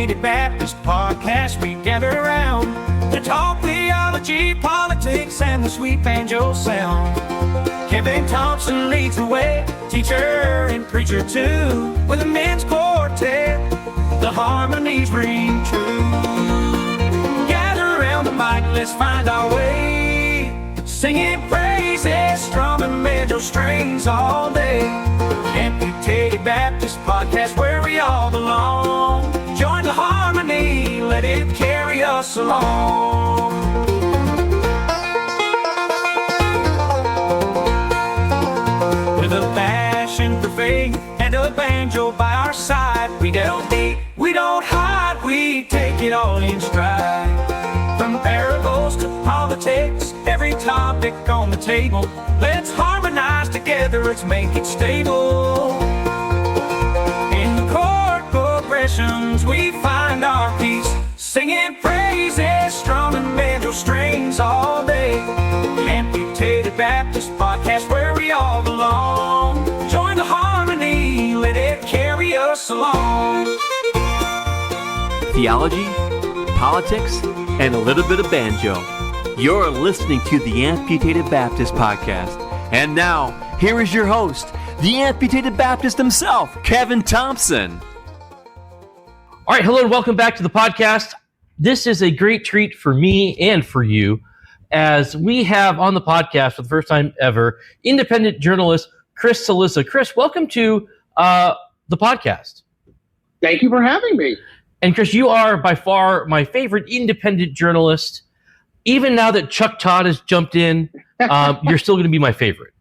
Amputated Baptist Podcast, we gather around to talk theology, politics, and the sweet banjo sound. Kevin Thompson leads the way, teacher and preacher too. With a men's quartet, the harmonies ring true. Gather around the mic, let's find our way, singing praises, strumming banjo strings all day. Amputated Baptist Podcast, where we all belong. Join the harmony, let it carry us along. With a passion for faith and a banjo by our side, we don't deep, we don't hide, we take it all in stride. From parables to politics, every topic on the table, let's harmonize together, let's make it stable. In the chord progressions, we find our peace, singing praises, strumming banjo strings all day. Amputated Baptist Podcast, where we all belong. Join the harmony, let it carry us along. Theology, politics, and a little bit of banjo. You're listening to the Amputated Baptist Podcast. And now, here is your host, the Amputated Baptist himself, Kevin Thompson. All right, hello and welcome back to the podcast. This is a great treat for me and for you, as we have on the podcast for the first time ever, independent journalist Chris Cilliza. Chris, welcome to the podcast. Thank you for having me. And Chris, you are by far my favorite independent journalist. Even now that Chuck Todd has jumped in, you're still going to be my favorite.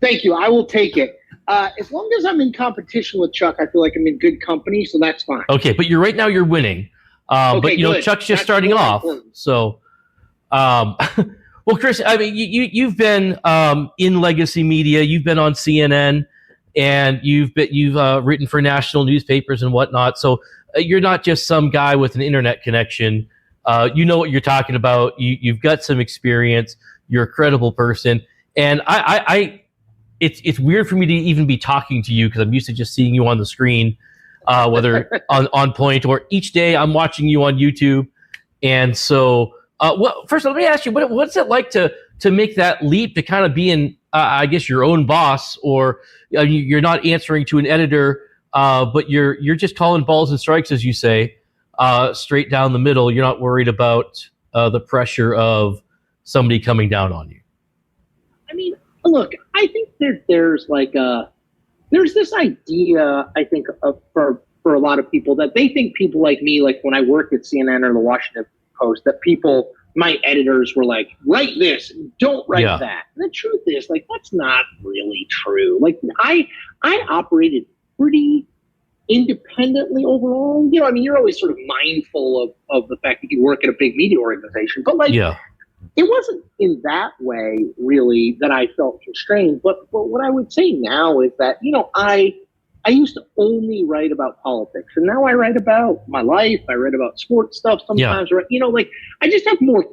Thank you. I will take it. As long as I'm in competition with Chuck, I feel like I'm in good company, so that's fine. Okay, but you're right now you're winning. But you know, good. Chuck's just That's starting really off. important. So, well, Chris, I mean, you've been in legacy media. You've been on CNN, and you've written for national newspapers and whatnot. So you're not just some guy with an internet connection. You know what you're talking about. You've got some experience. You're a credible person, and it's weird for me to even be talking to you because I'm used to just seeing you on the screen, whether on point or each day I'm watching you on YouTube. And so, first let me ask you, what's it like to make that leap to kind of be in, I guess, your own boss, or you're not answering to an editor, but you're just calling balls and strikes, as you say, straight down the middle. You're not worried about the pressure of somebody coming down on you. I mean, look, I think there's this idea, I think, for a lot of people, that they think people like me, like when I worked at CNN or the Washington Post, that my editors were like, write this, don't write that. And the truth is, like, that's not really true. Like, I operated pretty independently overall. You know, I mean, you're always sort of mindful of the fact that you work at a big media organization, but it wasn't in that way really that I felt constrained. But what I would say now is that, you know, I used to only write about politics, and now I write about my life. I write about sports stuff sometimes. Yeah. You know, like, I just have more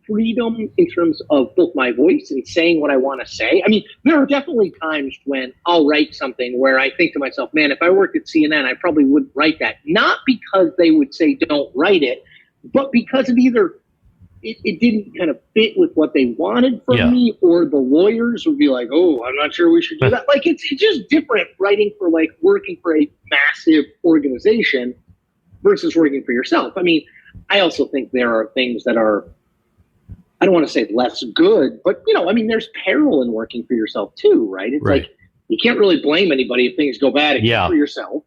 freedom in terms of both my voice and saying what I want to say. I mean, there are definitely times when I'll write something where I think to myself, man, if I worked at CNN, I probably wouldn't write that. Not because they would say don't write it, but because it didn't kind of fit with what they wanted from me, or the lawyers would be like, oh, I'm not sure we should do that. Like, it's just different writing for, like, working for a massive organization versus working for yourself. I mean, I also think there are things that are, I don't want to say less good, but, you know, I mean, there's peril in working for yourself too, right? It's like, you can't really blame anybody if things go bad except for yourself.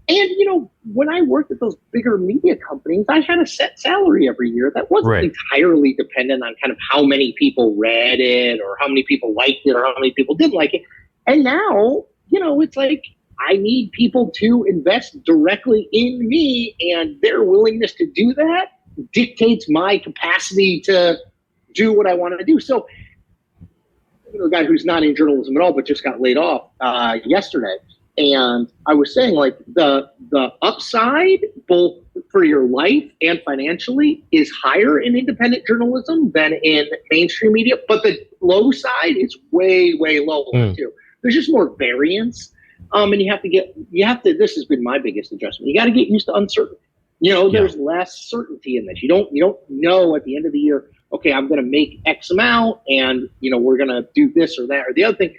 And, you know, when I worked at those bigger media companies, I had a set salary every year that wasn't entirely dependent on kind of how many people read it or how many people liked it or how many people didn't like it. And now, you know, it's like, I need people to invest directly in me, and their willingness to do that dictates my capacity to do what I want to do. So, you know, a guy who's not in journalism at all, but just got laid off yesterday. And I was saying, like, the upside, both for your life and financially, is higher in independent journalism than in mainstream media. But the low side is way, way lower too. There's just more variance. And this has been my biggest adjustment. You got to get used to uncertainty. There's less certainty in this. You don't know at the end of the year, okay, I'm going to make X amount and, we're going to do this or that or the other thing.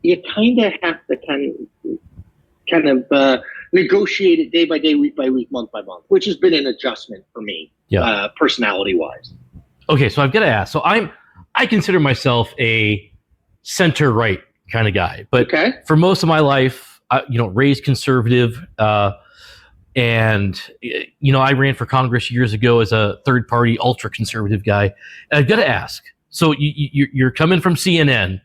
You kind of have to kind of negotiate it day by day, week by week, month by month, which has been an adjustment for me, personality wise. Okay. So I've got to ask, I consider myself a center right kind of guy, but for most of my life, raised conservative, and, I ran for Congress years ago as a third party ultra conservative guy. And I've got to ask, so you're coming from CNN,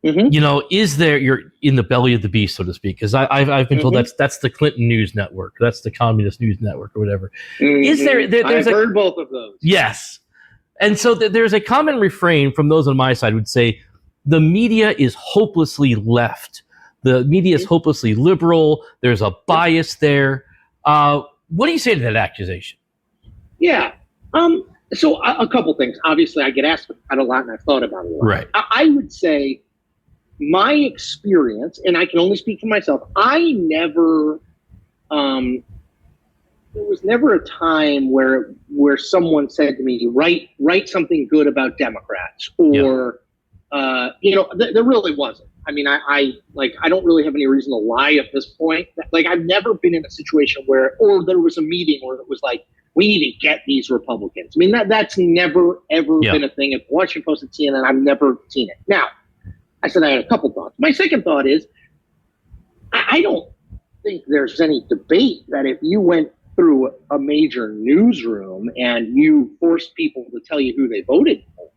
you're in the belly of the beast, so to speak, because I've been told that's the Clinton News Network, that's the Communist News Network or whatever. Is I've heard both of those. Yes. And so there's a common refrain from those on my side would say the media is hopelessly left. The media is hopelessly liberal. There's a bias there. What do you say to that accusation? Yeah. So a couple things. Obviously, I get asked about a lot, and I've thought about it a lot. Right. I would say my experience, and I can only speak for myself, I never there was never a time where someone said to me, write something good about Democrats, or there really wasn't. I mean, I don't really have any reason to lie at this point. Like, I've never been in a situation where there was a meeting where it was like, we need to get these Republicans. I mean, that's never, ever been a thing. At Washington Post and CNN, I've never seen it. Now, I said I had a couple thoughts. My second thought is, I don't think there's any debate that if you went through a major newsroom and you forced people to tell you who they voted for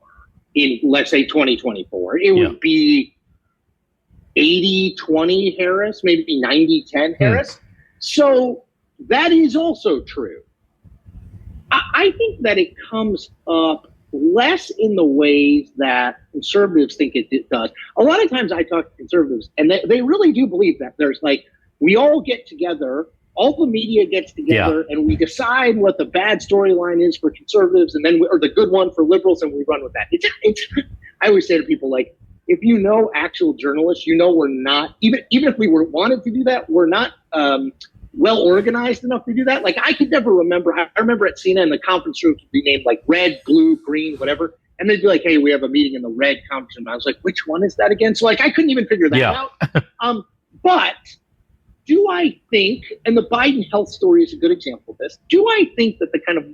in, let's say, 2024, it would be 80-20 Harris, maybe 90-10 Harris. So that is also true. I think that it comes up less in the ways that conservatives think it does. A lot of times I talk to conservatives, and they really do believe that there's we all get together, all the media gets together, and we decide what the bad storyline is for conservatives, and then or the good one for liberals, and we run with that. It's I always say to people, if you know actual journalists, we're not, even if we wanted to do that, we're not well organized enough to do that. I could never remember. I remember at CNN, the conference rooms would be named red, blue, green, whatever. And they'd be like, hey, we have a meeting in the red conference room. I was like, which one is that again? So I couldn't even figure that out. But do I think, and the Biden health story is a good example of this, do I think that the kind of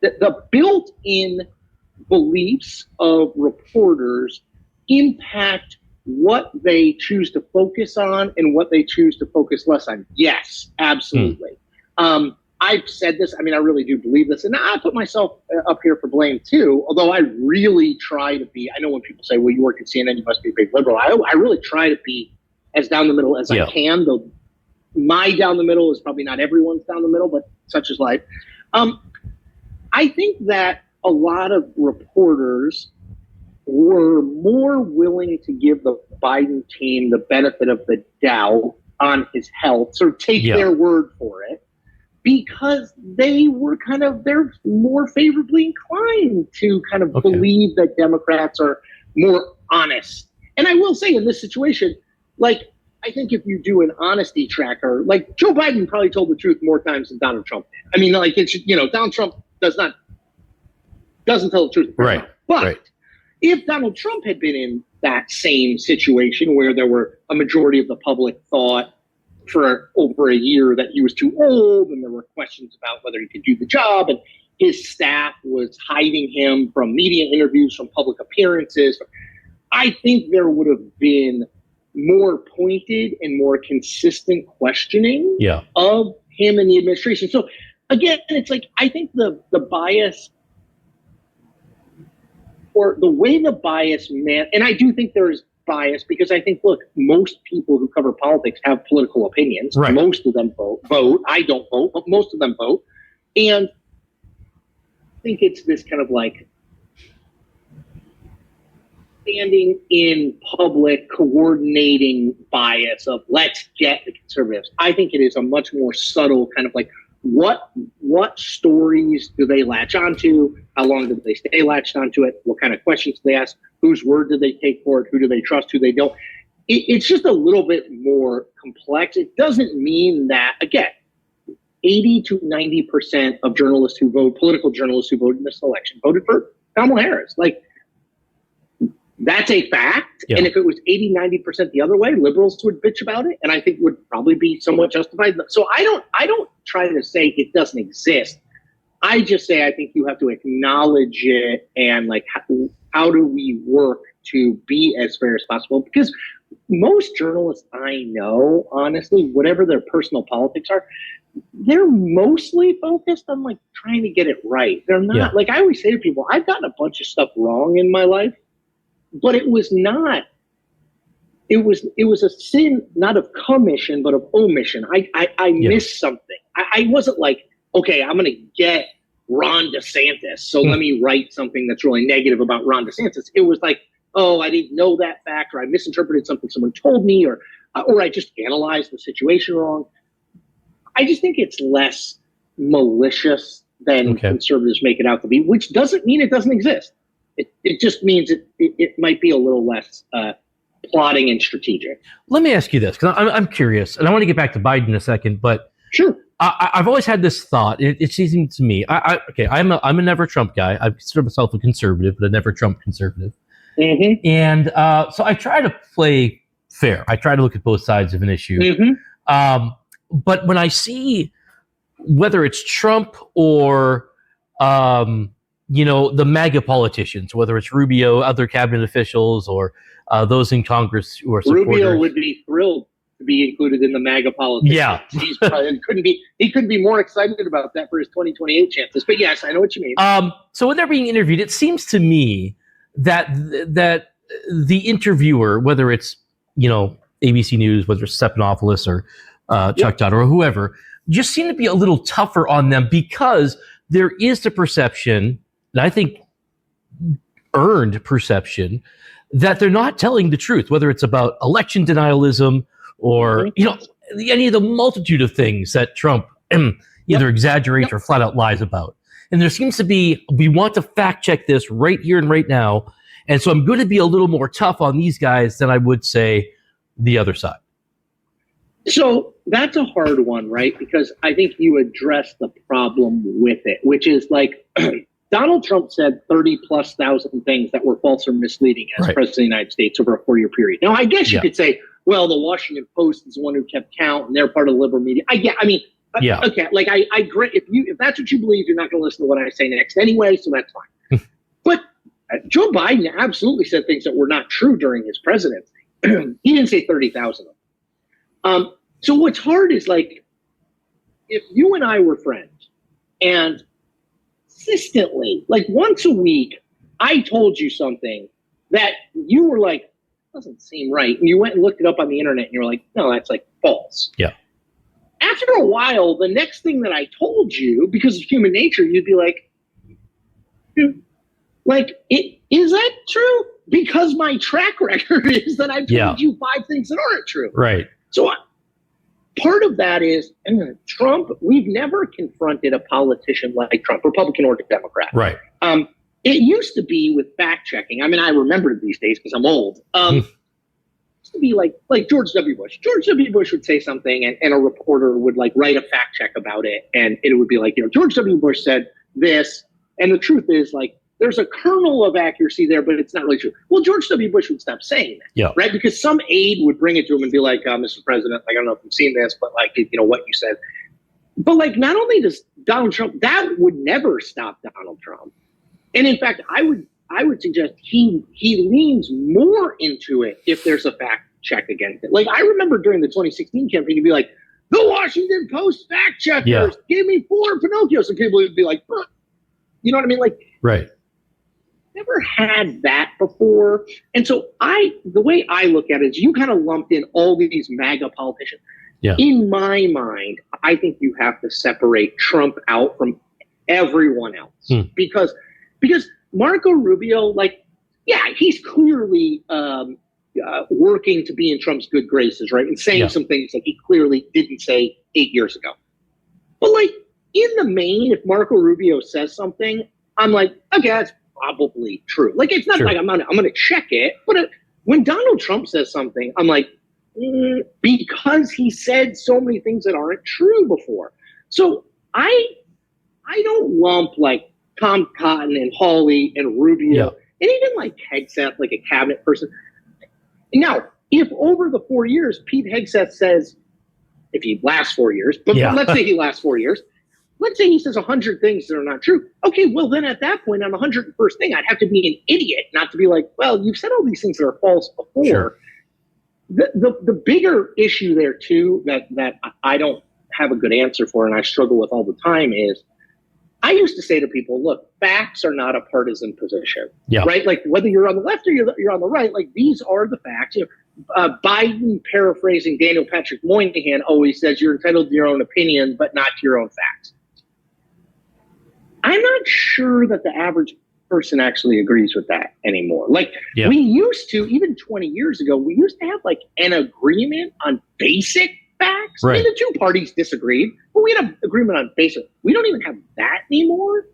the built-in beliefs of reporters impact what they choose to focus on and what they choose to focus less on? Yes, absolutely. I've said this. I mean, I really do believe this. And I put myself up here for blame too, although I really try to be. I know when people say, well, you work at CNN, you must be a big liberal. I really try to be as down the middle as I can, though my down the middle is probably not everyone's down the middle, but such is life. I think that a lot of reporters were more willing to give the Biden team the benefit of the doubt on his health, so take their word for it, because they're more favorably inclined to kind of believe that Democrats are more honest. And I will say in this situation, I think if you do an honesty tracker, Joe Biden probably told the truth more times than Donald Trump did. I mean, Donald Trump doesn't tell the truth. Right. But if Donald Trump had been in that same situation where there were a majority of the public thought for over a year that he was too old, and there were questions about whether he could do the job, and his staff was hiding him from media interviews, from public appearances, I think there would have been more pointed and more consistent questioning of him and the administration. So again, it's I think the bias, or the way the bias and I do think there is bias, because I think, look, most people who cover politics have political opinions. Right. Most of them vote. I don't vote, but most of them vote. And I think it's this kind of standing in public, coordinating bias of let's get the conservatives. I think it is a much more subtle kind of what stories do they latch onto? How long do they stay latched onto it? What kind of questions do they ask? Whose word do they take for it? Who do they trust? Who they don't? it's just a little bit more complex. It doesn't mean that, again, 80 to 90% of journalists who vote, political journalists who voted in this election, voted for Kamala Harris. Like, that's a fact. Yeah. And if it was 80, 90% the other way, liberals would bitch about it. And I think would probably be somewhat justified. So I don't try to say it doesn't exist. I just say I think you have to acknowledge it and like how do we work to be as fair as possible? Because most journalists I know, honestly, whatever their personal politics are, they're mostly focused on like trying to get it right. They're not like I always say to people, I've gotten a bunch of stuff wrong in my life, but it was a sin, not of commission, but of omission. I missed something. I wasn't like, okay, I'm going to get Ron DeSantis, so let me write something that's really negative about Ron DeSantis. It was like, oh, I didn't know that fact, or I misinterpreted something someone told me, or I just analyzed the situation wrong. I just think it's less malicious than conservatives make it out to be, which doesn't mean it doesn't exist. It just means it might be a little less plotting and strategic. Let me ask you this, because I'm curious, and I want to get back to Biden in a second, but sure. I've always had this thought. It seems to me, I'm a never Trump guy. I consider myself a conservative, but a never Trump conservative. Mm-hmm. And so I try to play fair. I try to look at both sides of an issue. Mm-hmm. But when I see whether it's Trump or the MAGA politicians, whether it's Rubio, other cabinet officials, or those in Congress who are supporters. Rubio would be thrilled to be included in the MAGA politics. Yeah. He couldn't be more excited about that for his 2028 chances. But yes, I know what you mean. So when they're being interviewed, it seems to me that the interviewer, whether it's, ABC News, whether it's Stephanopoulos or Chuck Todd or whoever, just seem to be a little tougher on them because there is the perception, and I think earned perception, that they're not telling the truth, whether it's about election denialism or, any of the multitude of things that Trump either exaggerates or flat out lies about. And there seems to be, we want to fact check this right here and right now. And so I'm going to be a little more tough on these guys than I would say the other side. So that's a hard one, right? Because I think you address the problem with it, which is like Donald Trump said 30,000+ things that were false or misleading as president of the United States over a 4-year period. Now, I guess you could say, well, the Washington Post is the one who kept count and they're part of the liberal media. Okay. Like I agree. If that's what you believe, you're not going to listen to what I say next anyway. So that's fine. But Joe Biden absolutely said things that were not true during his presidency. He didn't say 30,000 of them. So what's hard is like, if you and I were friends and consistently, like once a week, I told you something that you were like, doesn't seem right. And you went and looked it up on the internet and you were like, no, that's like false. Yeah. After a while, the next thing that I told you, because of human nature, you'd be like, is that true? Because my track record is that I've told you 5 things that aren't true. Right. So part of that is Trump. We've never confronted a politician like Trump, Republican or Democrat. Right. It used to be with fact checking. I mean, I remember these days because I'm old. It used to be like George W. Bush. George W. Bush would say something and a reporter would like write a fact check about it. And it would be like, George W. Bush said this. And the truth is like, there's a kernel of accuracy there, but it's not really true. Well, George W. Bush would stop saying that, right? Because some aide would bring it to him and be like, Mr. President, like, I don't know if you've seen this, but like, what you said. But like, not only does Donald Trump, that would never stop Donald Trump. And in fact, I would suggest he leans more into it if there's a fact check against it. Like, I remember during the 2016 campaign, he'd be like, the Washington Post fact checkers gave me 4 Pinocchios. And people would be like, you know what I mean? Like, right. Never had that before. And so the way I look at it is you kind of lumped in all these MAGA politicians. Yeah. In my mind, I think you have to separate Trump out from everyone else because Marco Rubio, like, he's clearly working to be in Trump's good graces, right? And saying some things that he clearly didn't say 8 years ago. But like in the main, if Marco Rubio says something, I'm like, okay, that's probably true. Like, it's not like I'm going to check it, but when Donald Trump says something, I'm like, because he said so many things that aren't true before. So I don't lump like Tom Cotton and Hawley and Rubio and even like Hegseth, like a cabinet person. Now, if over the 4 years, Pete Hegseth says, if he lasts 4 years, but let's say he lasts 4 years, let's say he says 100 things that are not true. Okay, well, then at that point, on the 101st thing, I'd have to be an idiot not to be like, well, you've said all these things that are false before. Sure. The bigger issue there, too, that I don't have a good answer for and I struggle with all the time is, I used to say to people, look, facts are not a partisan position, right? Like whether you're on the left or you're on the right, like these are the facts. You know, Biden, paraphrasing Daniel Patrick Moynihan, always says you're entitled to your own opinion, but not to your own facts. I'm not sure that the average person actually agrees with that anymore. Like we used to, even 20 years ago, we used to have like an agreement on basic facts. Right. I mean, the two parties disagreed, but we had an agreement on basic. We don't even have that anymore.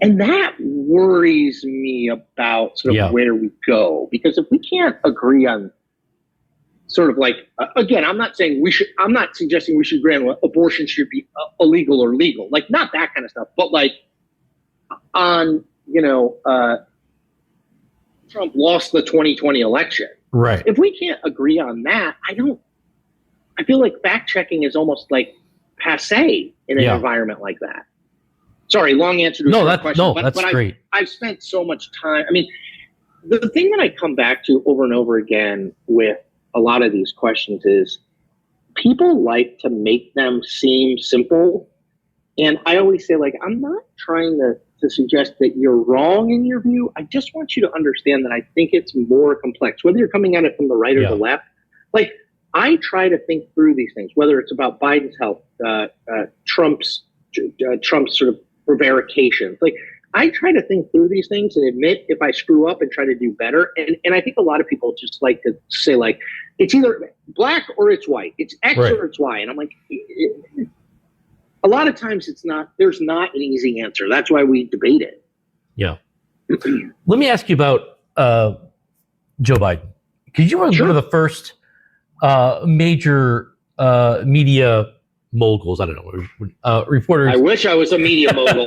And that worries me about sort of where we go. Because if we can't agree on sort of like, again, I'm not suggesting we should agree on abortion should be illegal or legal. Like not that kind of stuff, but like on, Trump lost the 2020 election. Right. If we can't agree on that, I feel like fact checking is almost like passe in an environment like that. Sorry, long answer to a question. That's great. I've spent so much time. I mean, the thing that I come back to over and over again with a lot of these questions is people like to make them seem simple. And I always say, like, I'm not trying to suggest that you're wrong in your view. I just want you to understand that I think it's more complex, whether you're coming at it from the right or the left. Like, I try to think through these things, whether it's about Biden's health, Trump's sort of prevarications. Like, I try to think through these things and admit if I screw up and try to do better. And I think a lot of people just like to say, like, it's either black or it's white. It's X or it's Y. And I'm like, a lot of times there's not an easy answer. That's why we debate it. Yeah. Let me ask you about Joe Biden. Because you were one of the first major media moguls. I don't know, reporters. I wish I was a media mogul.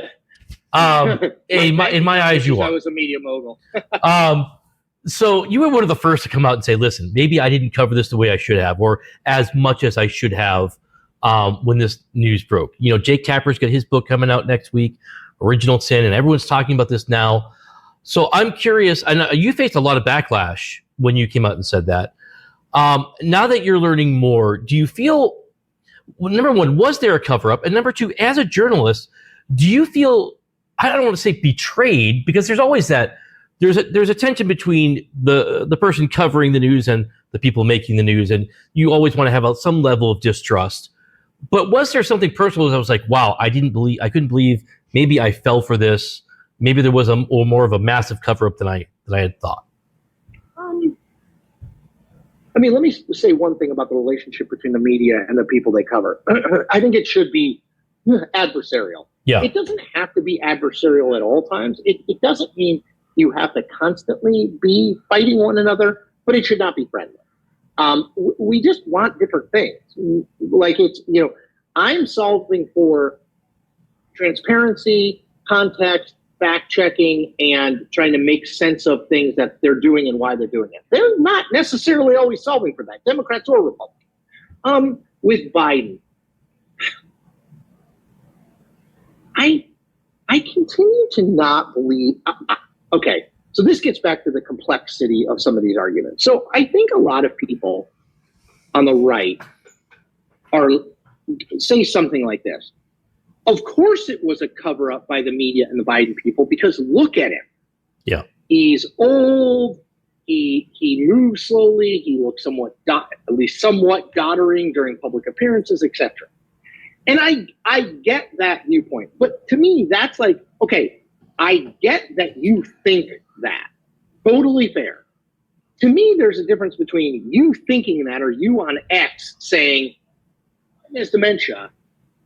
In my eyes, you are. I was a media mogul. So you were one of the first to come out and say, listen, maybe I didn't cover this the way I should have, or as much as I should have when this news broke. Jake Tapper's got his book coming out next week, Original Sin, and everyone's talking about this now. So I'm curious, and you faced a lot of backlash when you came out and said that. Now that you're learning more, do you feel, well, number one, was there a cover-up? And number two, as a journalist, do you feel, I don't want to say betrayed, because there's always that, there's a tension between the person covering the news and the people making the news, and you always want to have some level of distrust. But was there something personal that I was like, wow, I couldn't believe, maybe I fell for this, maybe there was more of a massive cover-up than I had thought? I mean, let me say one thing about the relationship between the media and the people they cover. I think it should be adversarial. Yeah. It doesn't have to be adversarial at all times. It doesn't mean you have to constantly be fighting one another, but it should not be friendly. We just want different things. Like I'm solving for transparency, context, fact checking, and trying to make sense of things that they're doing and why they're doing it. They're not necessarily always solving for that, Democrats or Republicans. With Biden, I continue to not believe. Okay, so this gets back to the complexity of some of these arguments. So I think a lot of people on the right say something like this. Of course it was a cover-up by the media and the Biden people, because look at him. Yeah. He's old. He moves slowly. He looks somewhat doddering during public appearances, etc. And I get that viewpoint. But to me, that's like, okay, I get that you think that. Totally fair. To me, there's a difference between you thinking that or you on X saying, there's dementia,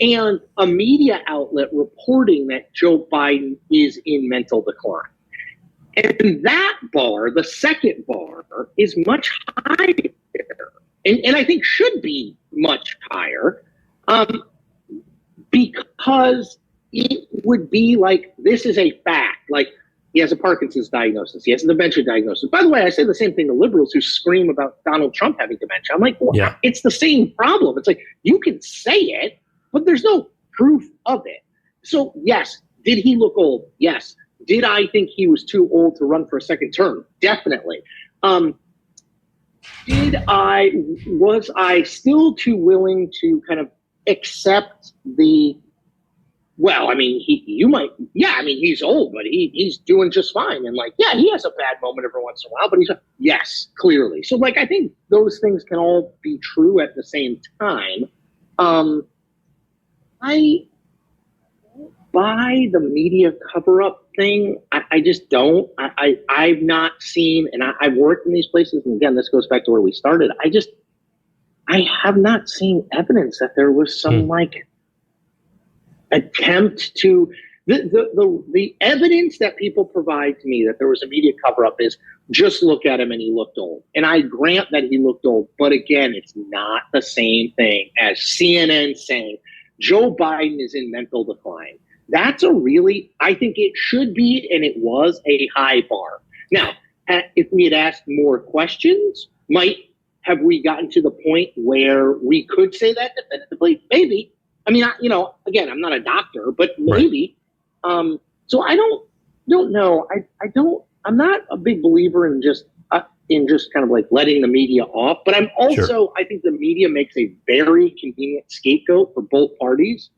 and a media outlet reporting that Joe Biden is in mental decline. And that bar, the second bar, is much higher, and I think should be much higher, because it would be like, this is a fact. Like, he has a Parkinson's diagnosis. He has a dementia diagnosis. By the way, I say the same thing to liberals who scream about Donald Trump having dementia. I'm like, well, It's the same problem. It's like, you can say it, but there's no proof of it. So, yes, did he look old? Yes. Did I think he was too old to run for a second term? Definitely. Was I still too willing to kind of accept he's old, but he's doing just fine. And like, yeah, he has a bad moment every once in a while, but yes, clearly. So like, I think those things can all be true at the same time. I buy the media cover-up thing. I just don't. I've not seen, and I've worked in these places, and again, this goes back to where we started. I have not seen evidence that there was some like attempt to the evidence that people provide to me that there was a media cover-up is just look at him and he looked old. And I grant that he looked old, but again, it's not the same thing as CNN saying Joe Biden is in mental decline. That's I think it should be, and it was a high bar. Now, if we had asked more questions, have we gotten to the point where we could say that definitively? Maybe. I mean, again, I'm not a doctor, but maybe. Right. So I don't know. I'm not a big believer in just kind of like letting the media off, but I'm also, I think the media makes a very convenient scapegoat for both parties.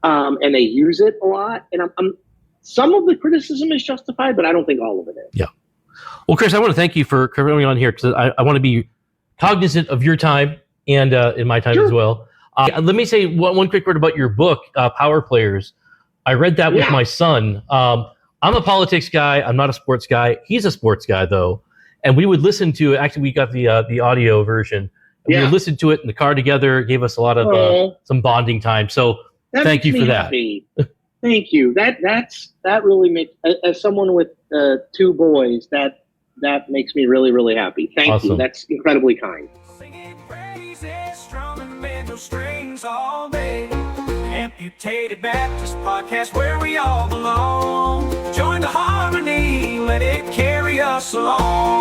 And they use it a lot. And some of the criticism is justified, but I don't think all of it is. Yeah. Well, Chris, I want to thank you for coming on here, because I want to be cognizant of your time and in my time as well. Let me say one quick word about your book, Power Players. I read that with my son. I'm a politics guy. I'm not a sports guy. He's a sports guy, though. And we would listen to it. Actually, we got the audio version. We would listen to it in the car together. It gave us a lot of some bonding time. So thank you for that. Thank you. That really makes, as someone with 2 boys, that makes me really, really happy. Thank you. That's incredibly kind. Singing praises, strumming banjo strings all day. Amputated Baptist Podcast, where we all belong. Join the harmony, let it carry us along.